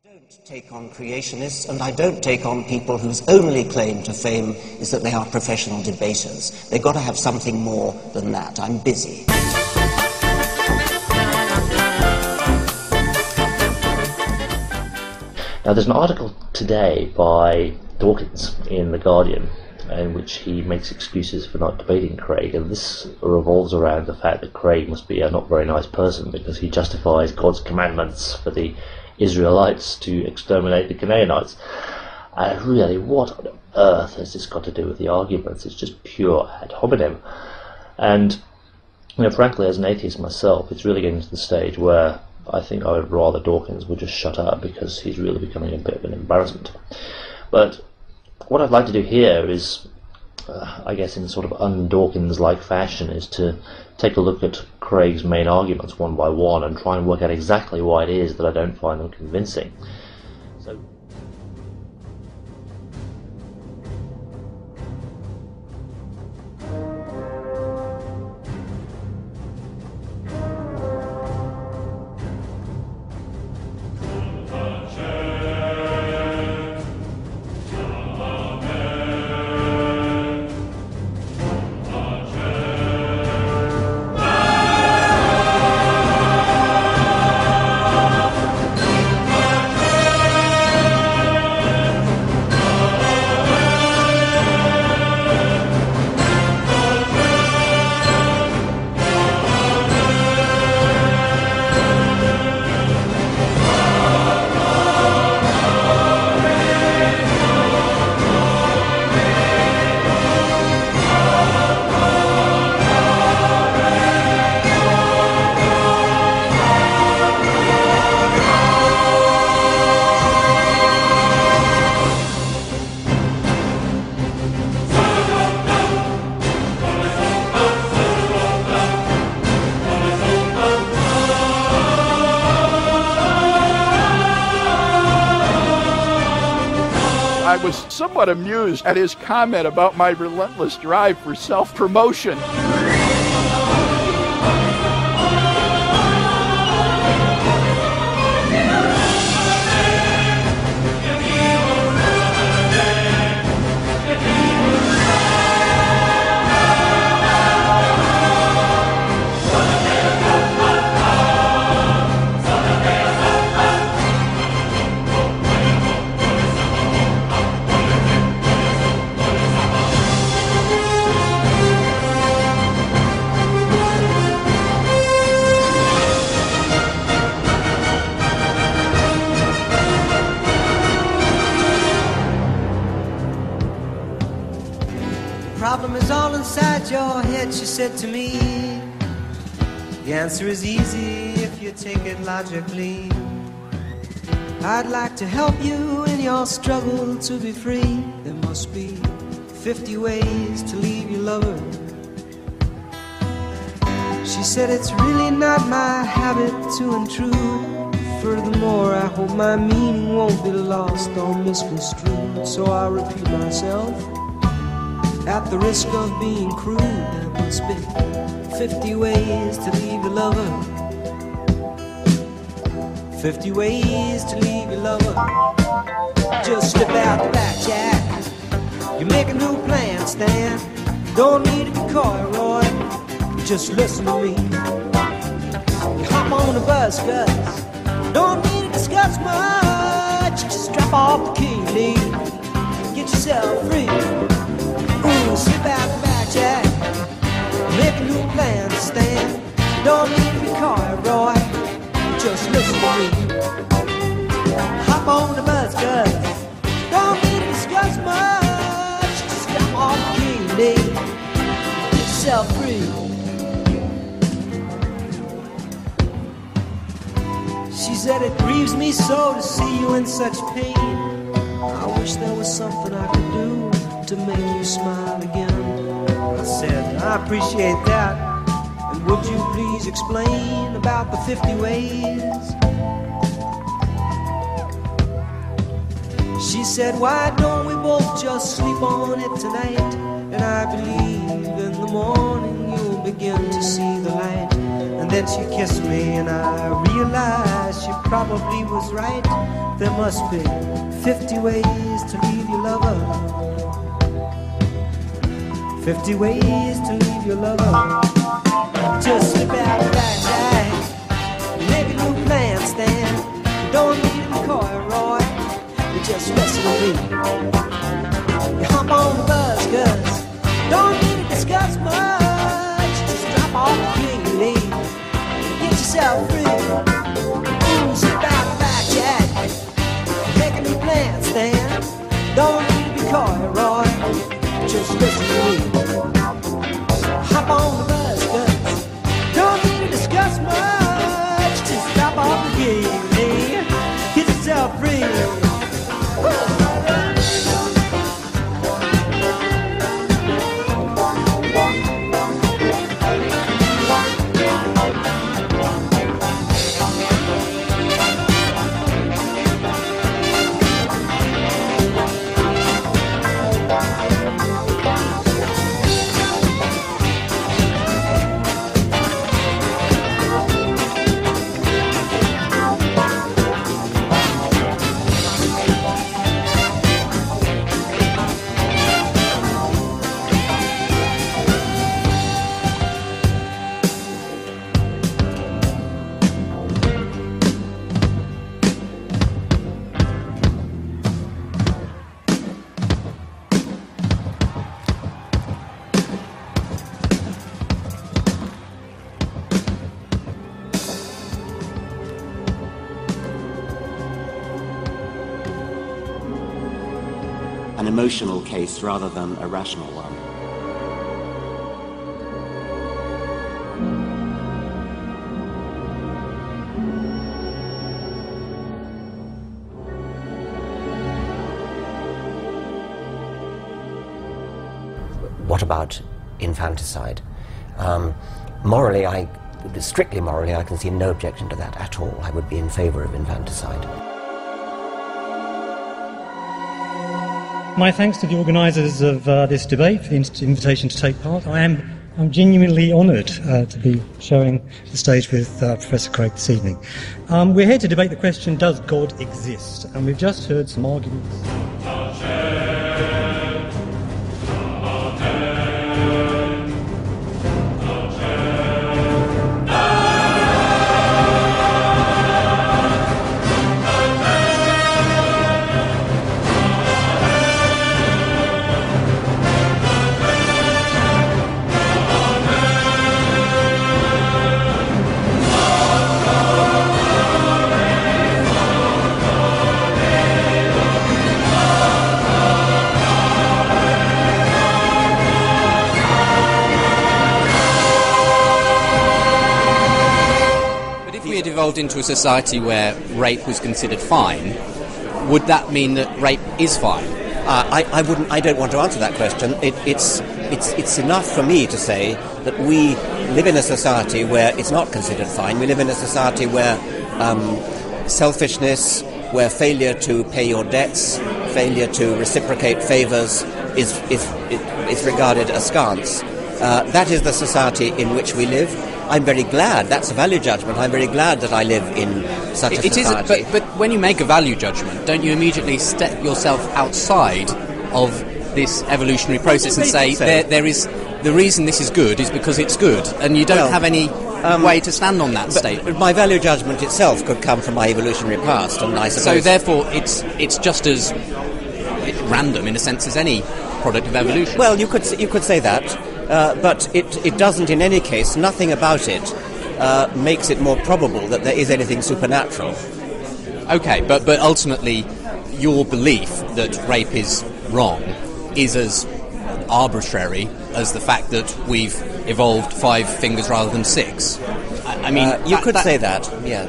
Don't take on creationists, and I don't take on people whose only claim to fame is that they are professional debaters. They've got to have something more than that. I'm busy. Now, there's an article today by Dawkins in The Guardian in which he makes excuses for not debating Craig, and this revolves around the fact that Craig must be a not very nice person because he justifies God's commandments for the Israelites to exterminate the Canaanites. And really, what on earth has this got to do with the arguments? It's just pure ad hominem. And, frankly, as an atheist myself, it's really getting to the stage where I think I would rather Dawkins would just shut up, because he's really becoming a bit of an embarrassment. But what I'd like to do here is, I guess in sort of un-Dawkins-like fashion, is to take a look at Craig's main arguments one by one and try and work out exactly why it is that I don't find them convincing. So, I was somewhat amused at his comment about my relentless drive for self-promotion. The problem is all inside your head, she said to me. The answer is easy if you take it logically. I'd like to help you in your struggle to be free. There must be 50 ways to leave your lover. She said it's really not my habit to intrude. Furthermore, I hope my meaning won't be lost or misconstrued. So I'll repeat myself. At the risk of being crude, there must be 50 ways to leave your lover. 50 ways to leave your lover. Just slip out the back, Jack. You make a new plan, Stan. Don't need to be coy, Roy. Just listen to me. You hop on the bus, Gus. Don't need to discuss much. Just strap off the key, leave. Get yourself free. Ooh, slip out the back, Jack. Make a new plan, Stan. Don't need to be coy, Roy. Just listen to me. Hop on the bus, Gus. Don't need to discuss much. Just strap off the key, Lee. Get yourself free. She said it grieves me so to see you in such pain. I wish there was something I could do to make you smile again. I said, I appreciate that. And would you please explain about the 50 ways? She said, why don't we both just sleep on it tonight? And I believe in the morning you'll begin to see the light. And Then she kissed me and I realized she probably was right. There must be 50 ways to leave your lover. 50 ways to leave your lover. Just slip out the back side, make a new plan stand. You don't need a coy, Roy, you just mess with me. You hop on the bus, cause don't need to discuss much. Just drop off the king you need and get yourself free. Ooh, slip out the back, Jack, make a new plan stand. Don't need to be coy, Roy, just listen to me. Hop on the bus, cause don't need to discuss much. Just drop off the game, get yourself free. An emotional case rather than a rational one. What about infanticide? Strictly morally, I can see no objection to that at all. I would be in favour of infanticide. My thanks to the organisers of this debate for the invitation to take part. I'm genuinely honoured to be sharing the stage with Professor Craig this evening. We're here to debate the question, does God exist? And we've just heard some arguments. Evolved into a society where rape was considered fine, would that mean that rape is fine? I don't want to answer that question. It's enough for me to say that we live in a society where it's not considered fine. We live in a society where selfishness, where failure to pay your debts, failure to reciprocate favours is regarded askance. That is the society in which we live. I'm very glad. That's a value judgment. I'm very glad that I live in such a society. It is, but when you make a value judgment, don't you immediately step yourself outside of this evolutionary process and say there is the reason this is good is because it's good, and you don't have any way to stand on that statement? My value judgment itself could come from my evolutionary past, and I suppose. So therefore, it's just as random in a sense as any product of evolution. Well, you could say that. But it doesn't, in any case, nothing about it makes it more probable that there is anything supernatural. Okay, but ultimately, your belief that rape is wrong is as arbitrary as the fact that we've evolved 5 fingers rather than 6. I mean, you could say that, yeah.